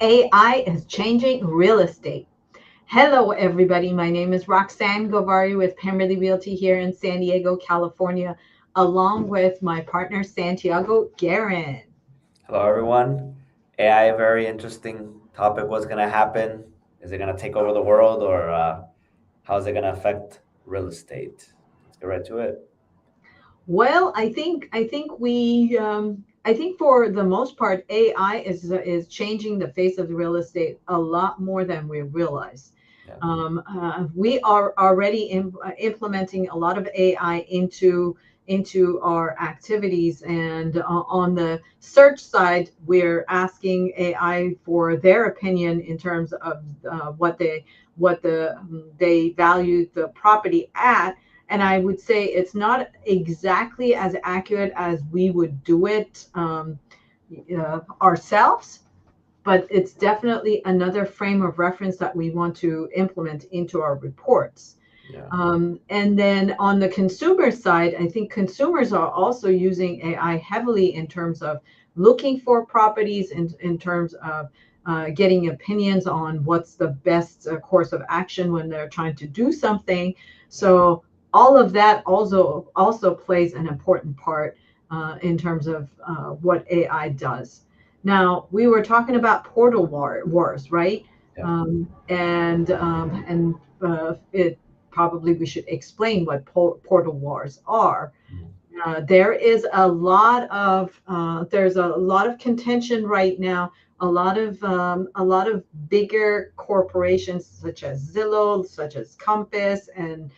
AI is changing real estate. Hello, everybody. My name is Roxanne Govari with Pemberley Realty here in San Diego, California, along with my partner Santiago Guerin. Hello, everyone. AI, a very interesting topic. What's going to happen? Is it going to take over the world, or how is it going to affect real estate? Let's get right to it. Well, I think for the most part, AI is changing the face of the real estate a lot more than we realize. Yeah. We are already implementing a lot of AI into our activities, and on the search side, we're asking AI for their opinion in terms of what they value the property at. And I would say it's not exactly as accurate as we would do it ourselves, but it's definitely another frame of reference that we want to implement into our reports. Yeah. And then on the consumer side, I think consumers are also using AI heavily in terms of looking for properties, in terms of getting opinions on what's the best course of action when they're trying to do something. So all of that also plays an important part in terms of what AI does. Now, we were talking about wars, right? Yeah. It probably we should explain what portal wars are. Mhm. There's a lot of contention right now. A lot of bigger corporations such as Zillow, such as Compass, and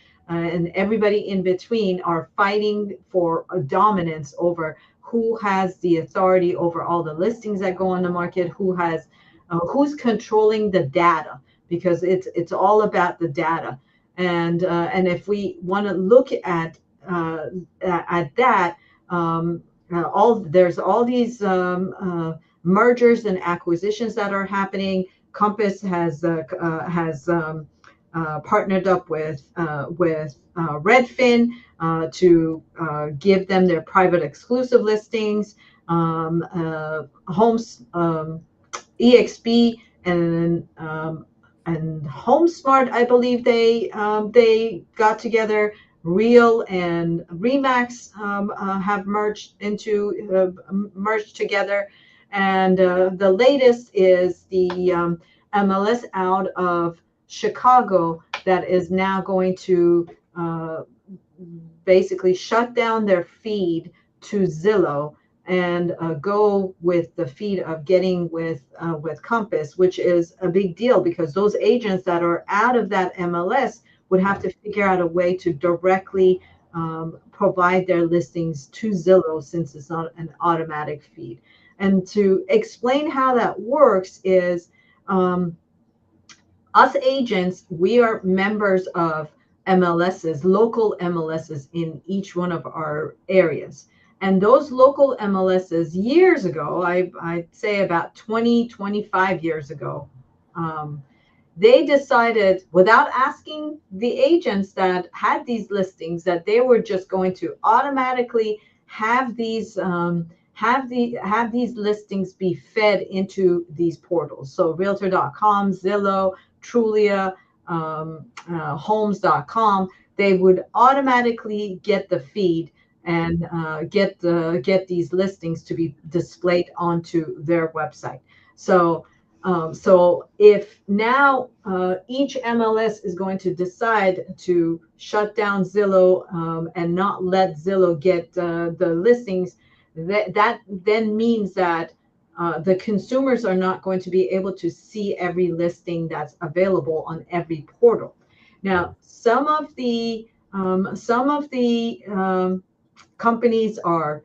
everybody in between are fighting for a dominance over who has the authority over all the listings that go on the market, who's controlling the data, because it's all about the data. And if we want to look at that, all there's all these mergers and acquisitions that are happening. Compass has partnered up with Redfin to give them their private exclusive listings. Homes EXP and HomeSmart, I believe they got together. Real and Remax have merged together, and the latest is the MLS out of Chicago that is now going to basically shut down their feed to Zillow and go with the feed of getting with Compass, which is a big deal because those agents that are out of that MLS would have to figure out a way to directly provide their listings to Zillow, since it's not an automatic feed. And to explain how that works is, us agents, we are members of MLSs, local MLSs in each one of our areas. And those local MLSs years ago, I'd say about 20, 25 years ago, um, they decided, without asking the agents that had these listings, that they were just going to automatically have these listings be fed into these portals. So Realtor.com, Zillow, Trulia, Homes.com, they would automatically get the feed and get these listings to be displayed onto their website. So if now each MLS is going to decide to shut down Zillow, and not let Zillow get the listings, that then means that the consumers are not going to be able to see every listing that's available on every portal. Yeah. Now, some of the companies are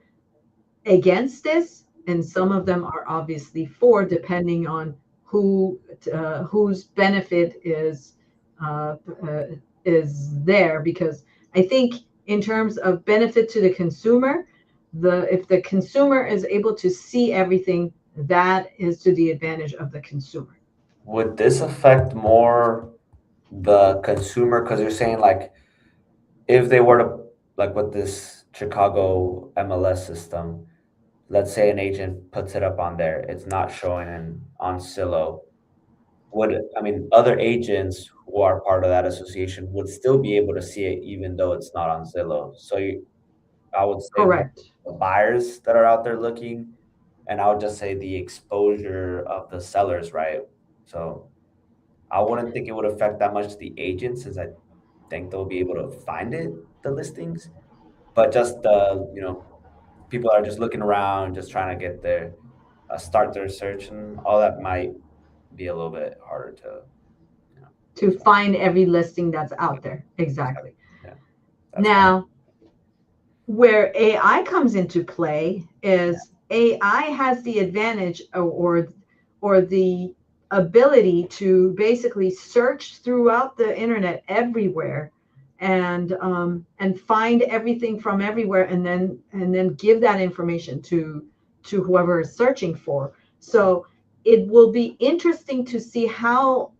against this, and some of them are obviously for, depending on whose benefit uh, uh, is there. Because I think in terms of benefit to the consumer, if the consumer is able to see everything, that is to the advantage of the consumer. Would this affect more the consumer? Because you're saying, like, if they were to, like, with this Chicago MLS system, let's say an agent puts it up on there, it's not showing in on Zillow, other agents who are part of that association would still be able to see it even though it's not on Zillow. So I would say more Correct. the buyers that are out there looking, and I would just say the exposure of the sellers, right? So I wouldn't think it would affect that much the agents, since I think they'll be able to find the listings, but just people are just looking around, just trying to get their start their search, and all that might be a little bit harder to, you know, To find. find every listing that's out there. Exactly. Yeah, that's kind of Now, where AI comes into play is AI has the advantage or the ability to basically search throughout the internet everywhere and find everything from everywhere and then give that information to whoever is searching for. So it will be interesting to see how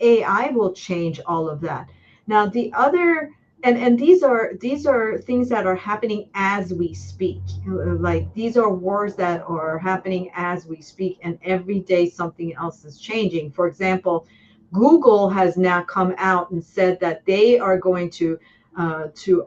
AI will change all of that. Now the other and these are things that are happening as we speak. Like these are wars that are happening as we speak, and every day something else is changing. For example, Google has now come out and said that they are going to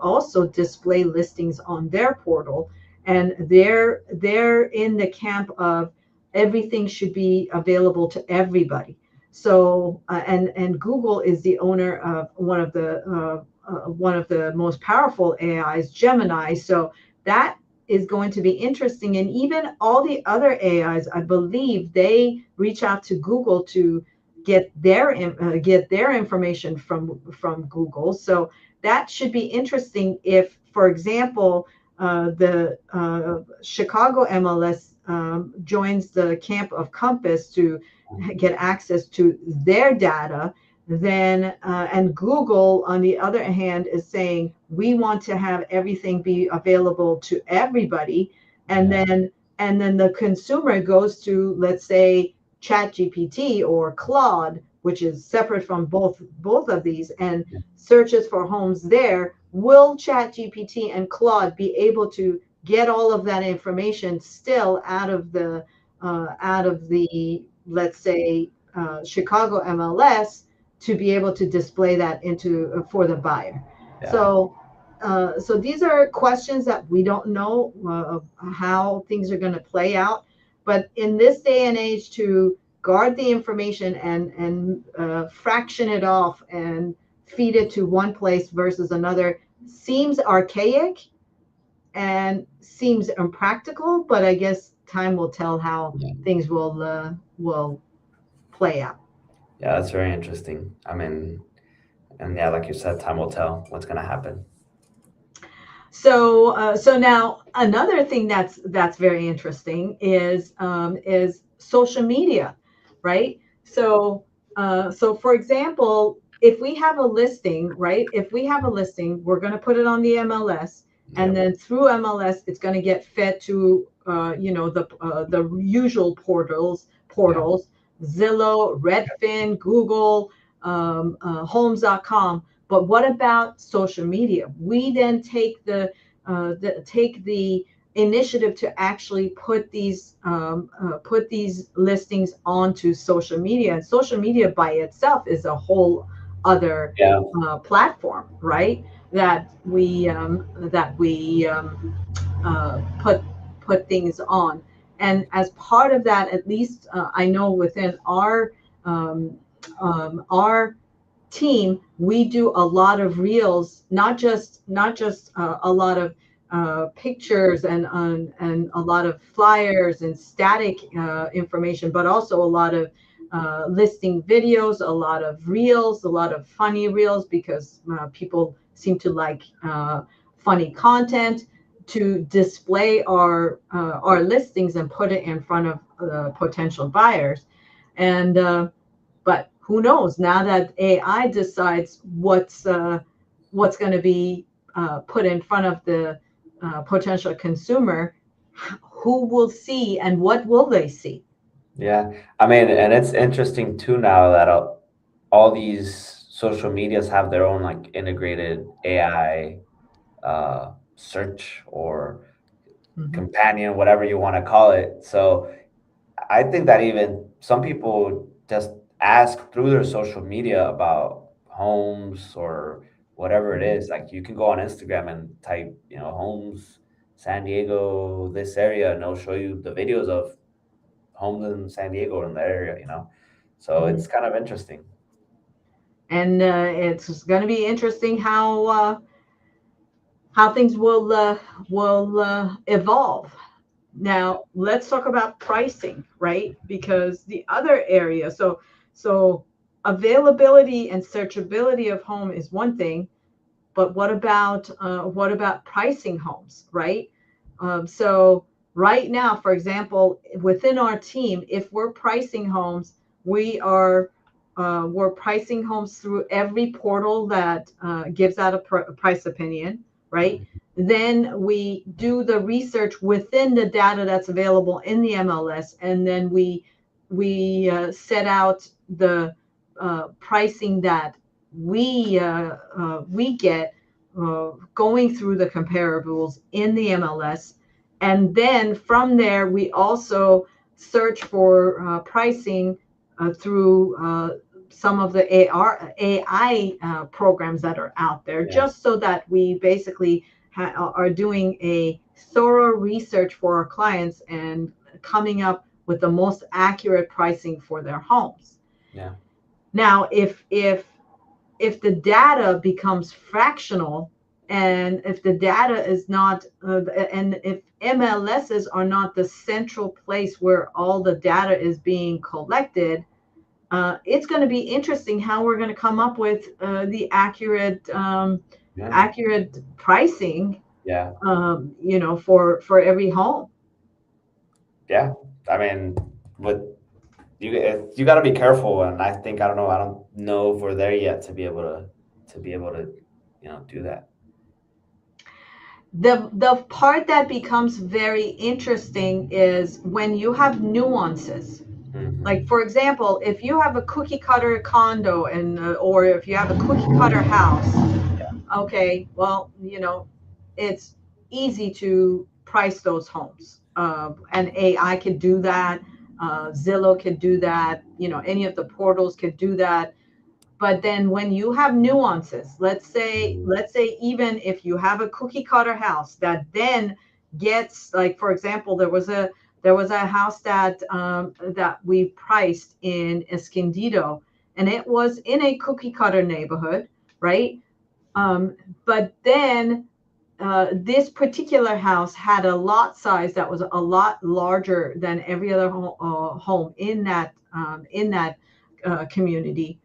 also display listings on their portal, and they're in the camp of everything should be available to everybody. So and Google is the owner of one of the most powerful AIs, Gemini. So that is going to be interesting. And even all the other AIs, I believe they reach out to Google to get their information from Google. So that should be interesting. If, for example, the Chicago MLS joins the camp of Compass to get access to their data, then and Google on the other hand is saying we want to have everything be available to everybody, and yeah, then the consumer goes to, let's say, ChatGPT or Claude, which is separate from both of these, and searches for homes there. Will ChatGPT and Claude be able to get all of that information still out of the let's say Chicago MLS, to be able to display that into for the buyer? yeah, So these are questions that we don't know how things are going to play out. But in this day and age, to guard the information and fraction it off and feed it to one place versus another seems archaic and seems impractical. But I guess time will tell how yeah, things will play out. yeah. That's very interesting. And yeah, like you said, time will tell what's gonna happen. So now another thing that's very interesting is social media, right? So for example, if we have a listing, right? If we have a listing, we're going to put it on the MLS, and Yep. then through MLS, it's going to get fed to the usual Yeah. portals, Zillow, Redfin, Google, Homes.com. But what about social media? We then take the initiative to actually put these listings onto social media. And social media by itself is a whole other Yeah. platform, right? That we put things on. And as part of that, at least I know within our team, we do a lot of reels, not just a lot of pictures and a lot of flyers and static information, but also a lot of listing videos, a lot of reels, a lot of funny reels, because people seem to like funny content, to display our listings and put it in front of potential buyers. And but who knows, now that AI decides what's going to be put in front of the potential consumer, who will see and what will they see? Yeah. And it's interesting too now that all these social medias have their own like integrated AI search or Mhm. companion, whatever you want to call it. So I think that even some people just ask through their social media about homes or whatever it Mhm. is. Like you can go on Instagram and type, homes, San Diego, this area, and it'll show you the videos of homes in San Diego in the area. So Mhm. it's kind of interesting. And it's going to be interesting how things will evolve. Now, let's talk about pricing, right? Because the other area, so availability and searchability of home is one thing, but what about pricing homes, right? So right now, for example, within our team, if we're pricing homes, we're pricing homes through every portal that gives out a price opinion, right? Mhm. Then we do the research within the data that's available in the MLS, and then we set out the pricing that we get going through the comparables in the MLS. And then from there, we also search for pricing through some of the AI programs that are out there, Yeah, just so that we basically are doing a thorough research for our clients and coming up with the most accurate pricing for their homes. yeah, Now, if the data becomes fractional, and if the data is not and if MLSs are not the central place where all the data is being collected, it's going to be interesting how we're going to come up with the yeah, accurate pricing, yeah, for every home. yeah. I mean, with you got to be careful, and I don't know if we're there yet to be able to do that. The part that becomes very interesting is when you have nuances. Like, Hmm. for example, if you have a cookie cutter condo, or if you have a cookie cutter house, okay, well, it's easy to price those homes, and AI could do that. Zillow could do that. Any of the portals could do that. But then when you have nuances, let's say even if you have a cookie cutter house that then gets, like, for example, there was a house that we priced in Escondido, and it was in a cookie cutter neighborhood, right? But then this particular house had a lot size that was a lot larger than every other home in that community.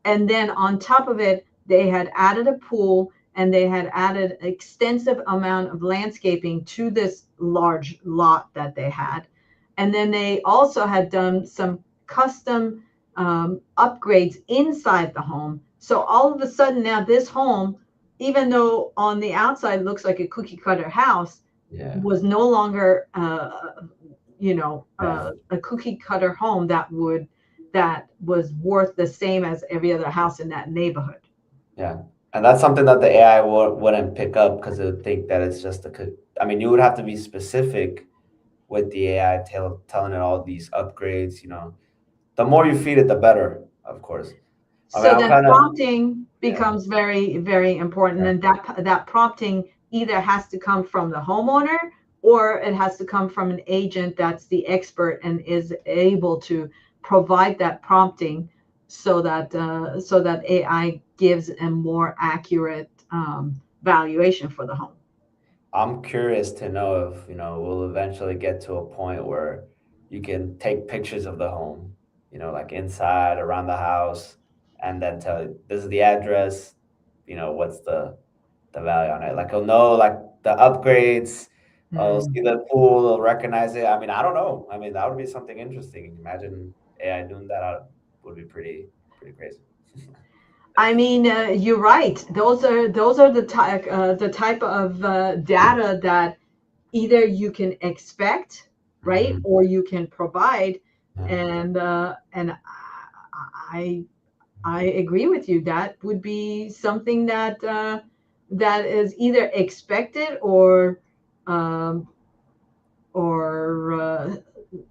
And then on top of it, they had added a pool, and they had added extensive amount of landscaping to this large lot that they had. And then they also had done some custom upgrades inside the home. So all of a sudden now this home, even though on the outside looks like a cookie cutter house, Yeah, was no longer yeah, a cookie cutter home that was worth the same as every other house in that neighborhood. yeah. And that's something that the AI wouldn't pick up because it would think that it's just I mean, you would have to be specific with the AI telling it all these upgrades. The more you feed it, the better, of course. I mean, So I'm then kind of, prompting yeah, becomes very, very important, yeah, and that prompting either has to come from the homeowner, or it has to come from an agent that's the expert and is able to provide that prompting, so that AI gives a more accurate valuation for the home. I'm curious to know if, we'll eventually get to a point where you can take pictures of the home, like inside, around the house, and then tell it, this is the address, what's the value on it. Like he'll know like the upgrades, I'll Hmm. see the pool, he'll recognize it. I mean, I don't know. I mean, that would be something interesting. Imagine AI doing that would be pretty crazy. I mean, you're right. Those are the type of data that either you can expect, right, Mhm. or you can provide. Yeah. And I I agree with you. That would be something that is either expected, um, or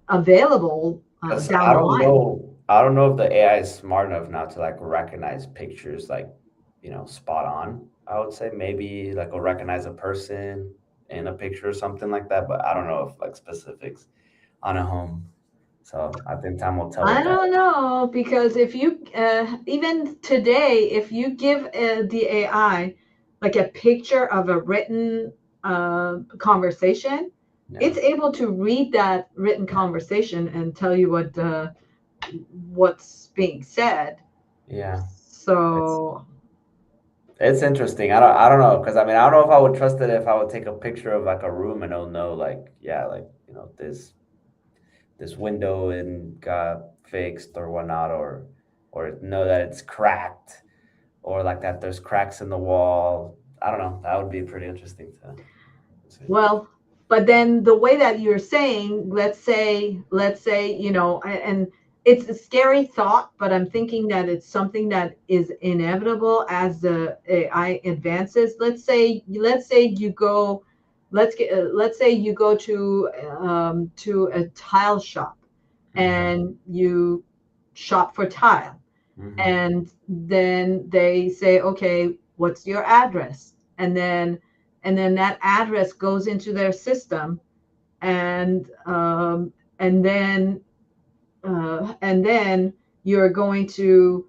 available Because down the line. I don't know if the AI is smart enough now to like recognize pictures like, spot on. I would say maybe like will recognize a person in a picture or something like that, but I don't know if like specifics on a home. So I think time will tell I with that. don't know, because if you even today, if you give the AI like a picture of a written conversation, Yeah. it's able to read that written conversation and tell you what's being said. Yeah. It's So, it's interesting. I don't know because I mean I don't know if I would trust it if I would take a picture of like a room and it'll know like yeah like this window and got fixed or whatnot or know that it's cracked or like that there's cracks in the wall. I don't know. That would be pretty interesting to see. well, but then the way that you're saying, let's say, and it's a scary thought, but I'm thinking that it's something that is inevitable as the AI advances. Let's say you go, let's say you go to a tile shop Okay. and you shop for tile, Hmm. and then they say, okay, what's your address? And then that address goes into their system, and then you're going to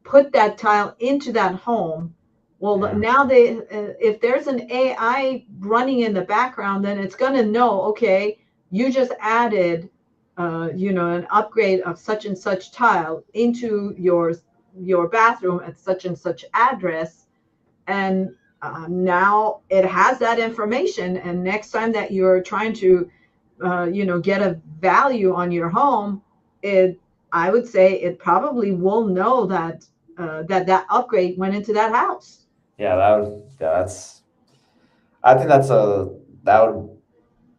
put that tile into that home. Well, Yeah. now if there's an AI running in the background, then it's going to know, okay, you just added, an upgrade of such and such tile into your bathroom at such and such address, and now it has that information. And next time that you're trying to, get a value on your home, it I would say it probably will know that upgrade went into that house. Yeah. That's. I think that would.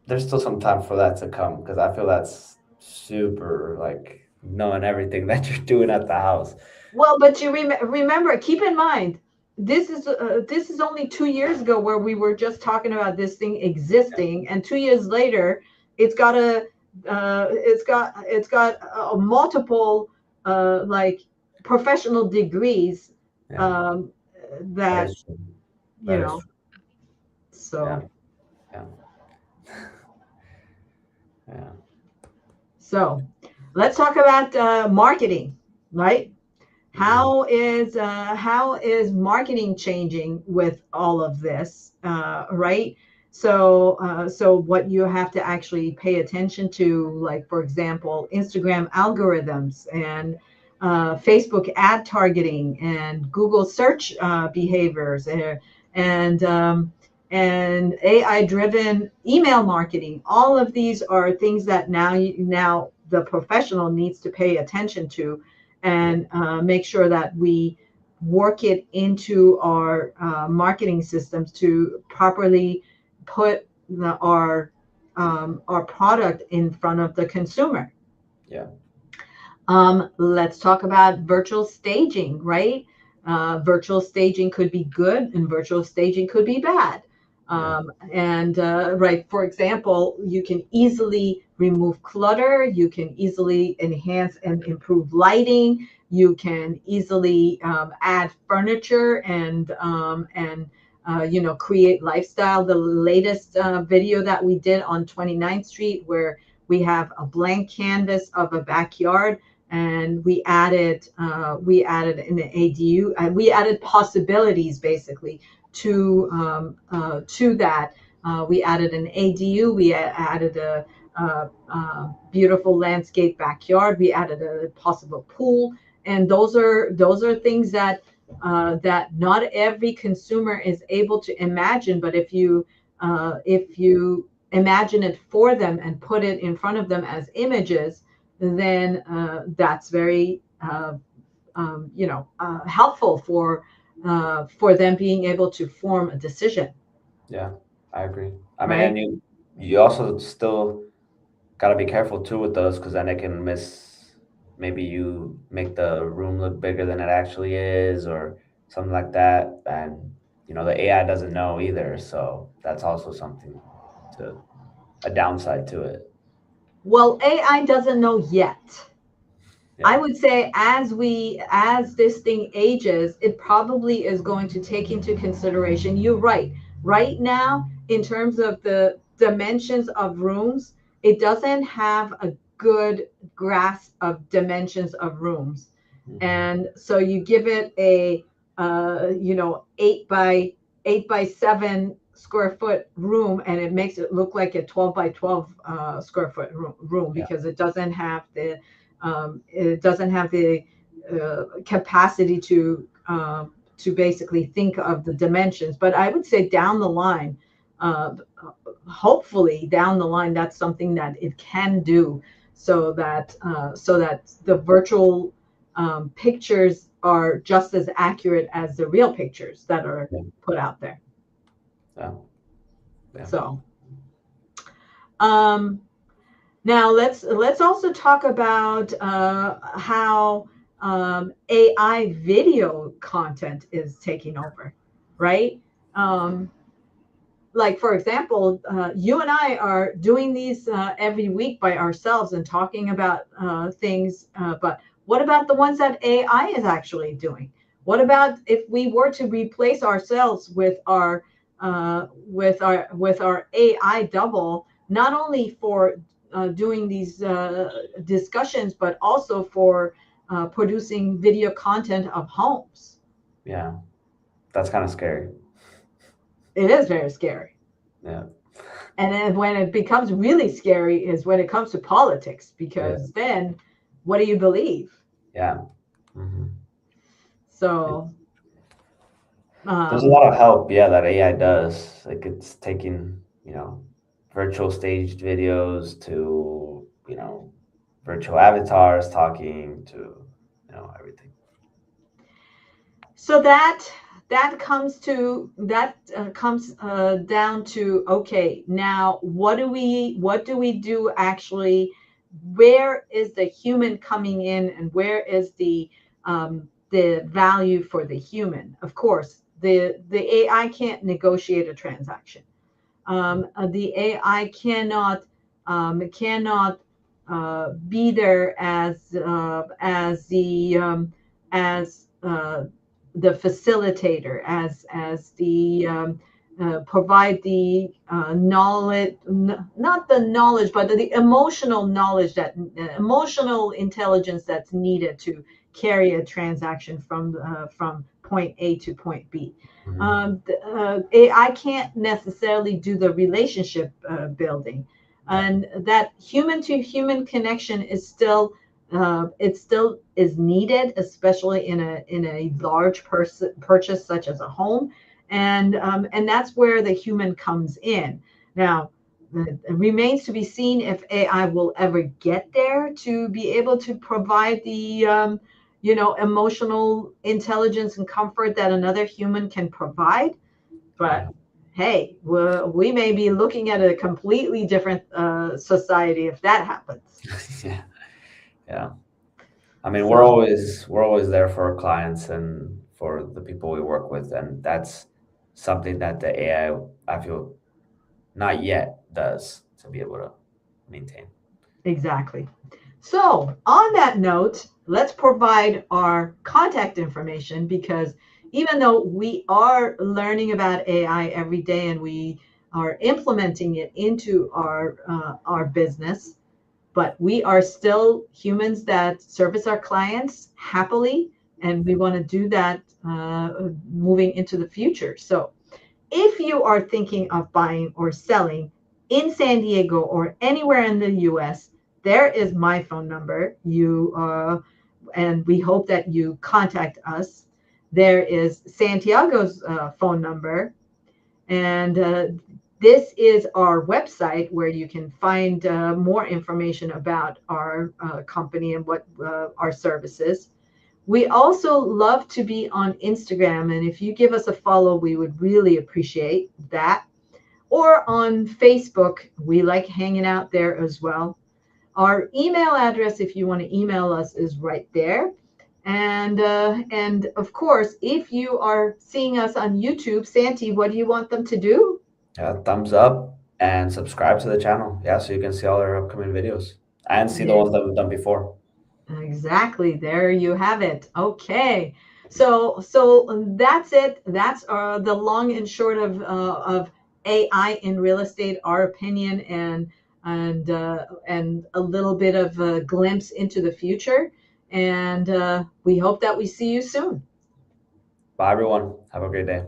There's still some time for that to come because I feel that's super like knowing everything that you're doing at the house. Well, but you remember, keep in mind, this is only 2 years ago where we were just talking about this thing existing, and 2 years later, it's got multiple like professional degrees, Yeah. um, That that is true. you That is know. true. Yeah. So Yeah. Yeah. so let's talk about marketing, right? Hmm. How is marketing changing with all of this, right? So what you have to actually pay attention to, like for example, Instagram algorithms and Facebook ad targeting and Google search behaviors, and AI driven email marketing. All of these are things that now the professional needs to pay attention to, Yeah. and make sure that we work it into our marketing systems to properly put our product in front of the consumer. Yeah. Let's talk about virtual staging, right? Virtual staging could be good, and virtual staging could be bad. Yeah. And right, for example, you can easily remove clutter. You can easily enhance and improve lighting. You can easily add furniture and create lifestyle. The latest video that we did on 29th Street, where we have a blank canvas of a backyard, and we added an ADU, and we added possibilities basically to that. We added an ADU. We added a beautiful landscape backyard. We added a possible pool, and those are things that not every consumer is able to imagine. But if you imagine it for them and put it in front of them as images, then that's very helpful for them being able to form a decision, Yeah. I agree. I mean, and right? you also still gotta be careful too with those because then it can miss. Maybe you make the room look bigger than it actually is, or something like that, and the AI doesn't know either. So that's also something to a downside to it. Well, AI doesn't know yet. Yeah. I would say as this thing ages, it probably is going to take into consideration. You're right. Right now, in terms of the dimensions of rooms, it doesn't have a good grasp of dimensions of rooms. Mhm. And so you give it a 8 by 7 square foot room, and it makes it look like a 12 by 12 square foot room Yeah. because it doesn't have the capacity to basically think of the dimensions. But I would say down the line, uh, hopefully down the line, that's something that it can do, so that the virtual pictures are just as accurate as the real pictures that are Yeah. put out there. Yeah. Yeah. So um, now let's also talk about how AI video content is taking over, right? Um, like for example, you and I are doing these every week by ourselves and talking about things. But what about the ones that AI is actually doing? What about if we were to replace ourselves with our AI double, not only for doing these discussions, but also for producing video content of homes? Yeah. That's kind of scary. It is very scary. Yeah. And then when it becomes really scary is when it comes to politics, Yeah. because then what do you believe? Yeah. Hmm. So, There's a um, lot of help, yeah, that AI does. Like it's taking, virtual staged videos to, virtual avatars talking to, everything. so that comes down to, okay, now what do we do actually? Where is the human coming in, and where is the value for the human? Of course, the AI can't negotiate a transaction. The AI cannot be there as the facilitator, as the provide the knowledge, not the knowledge, but the emotional knowledge, that emotional intelligence that's needed to carry a transaction from point A to point B. Hmm. AI can't necessarily do the relationship building, Yeah. and that human to human connection is still it still is needed, especially in a large purchase such as a home, and that's where the human comes in. Now, it remains to be seen if AI will ever get there to be able to provide the emotional intelligence and comfort that another human can provide. But Yeah. hey, we may be looking at a completely different society if that happens. Yeah. Yeah. I mean, we're So always we're always there for our clients and for the people we work with, and that's something that the I feel not yet does to be able to maintain. exactly. So on that note, let's provide our contact information, because even though we are learning about AI every day and we are implementing it into our business, but we are still humans that service our clients happily, and we want to do that moving into the future. So if you are thinking of buying or selling in San Diego or anywhere in the US, there is my phone number. And we hope that you contact us. There is Santiago's phone number, and this is our website where you can find more information about our company and what our services. We also love to be on Instagram, and if you give us a follow, we would really appreciate that. Or on Facebook, we like hanging out there as well. Our email address, if you want to email us, is right there. And of course, if you are seeing us on YouTube, Santi, what do you want them to do? Yeah, thumbs up. and subscribe to the channel. Yeah, so you can see all our upcoming videos and see the ones Yes. that we've done before. Exactly. There you have it. Okay. So that's it. That's the long and short of AI in real estate, our opinion, and a little bit of a glimpse into the future. And we hope that we see you soon. Bye, everyone. Have a great day.